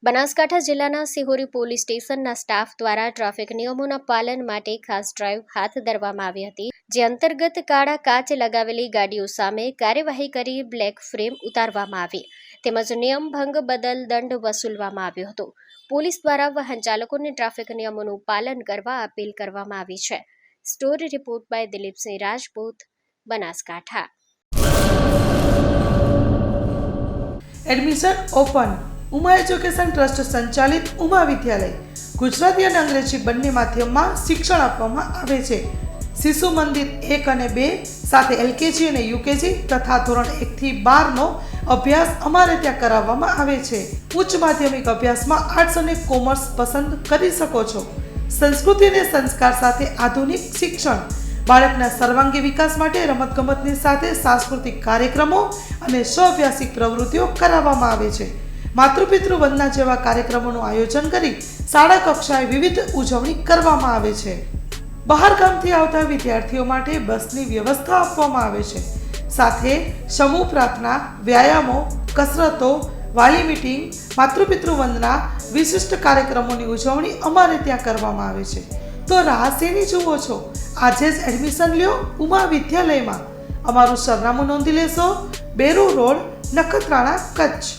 બનાસકાંઠા જિલ્લાના સિહોરી પોલીસ સ્ટેશનના સ્ટાફ દ્વારા ટ્રાફિક નિયમોના પાલન માટે ખાસ ડ્રાઈવ હાથ ધરવામાં આવી હતી, જે અંતર્ગત કાળા કાચ લગાવેલી ગાડીઓ સામે કાર્યવાહી કરી બ્લેક ફ્રેમ ઉતારવામાં આવી તેમજ નિયમ ભંગ બદલ દંડ વસૂલવામાં આવ્યો હતો. પોલીસ દ્વારા વાહન ચાલકોને ટ્રાફિક નિયમોનું પાલન કરવા અપીલ કરવામાં આવી છે. Story report by Dilipsinh Rajput, Banaskantha. Admission open. Uma education trust સંચાલિત ઉમા વિદ્યાલય ગુજરાતી અને અંગ્રેજી બંને માધ્યમમાં શિક્ષણ આપવામાં આવે છે. શિશુ મંદિર 1 અને 2 સાથે એલકેજી અને યુકેજી તથા ધોરણ 1 થી 12નો અભ્યાસ અમારે ત્યાં કરાવવામાં આવે છે. ઉચ્ચ માધ્યમિક અભ્યાસમાં આર્ટ્સ અને કોમર્સ પસંદ કરી શકો છો. સંસ્કૃતિ અને સંસ્કાર સાથે આધુનિક શિક્ષણ. બાળકના સર્વાંગી વિકાસ માટે રમતગમતની સાથે સાંસ્કૃતિક કાર્યક્રમો અને સહઅભ્યાસિક પ્રવૃત્તિઓ કરાવવામાં આવે છે. માતૃપિતૃ વંદના જેવા કાર્યક્રમોનું આયોજન કરી શાળા કક્ષાએ વિવિધ ઉજવણી કરવામાં આવે છે. બહાર ગામથી આવતા વિદ્યાર્થીઓ માટે બસની વ્યવસ્થા આપવામાં આવે છે. સાથે સમૂહ પ્રાર્થના, વ્યાયામો, કસરતો, વાલી મીટિંગ, માતૃપિતૃ વંદના વિશિષ્ટ કાર્યક્રમોની ઉજવણી અમારે ત્યાં કરવામાં આવે છે. તો રાહ શેની જુઓ છો? આજે જ એડમિશન લ્યો ઉમા વિદ્યાલયમાં. અમારું સરનામું નોંધી લેશો: બેરુ રોડ, નખત્રાણા, કચ્છ.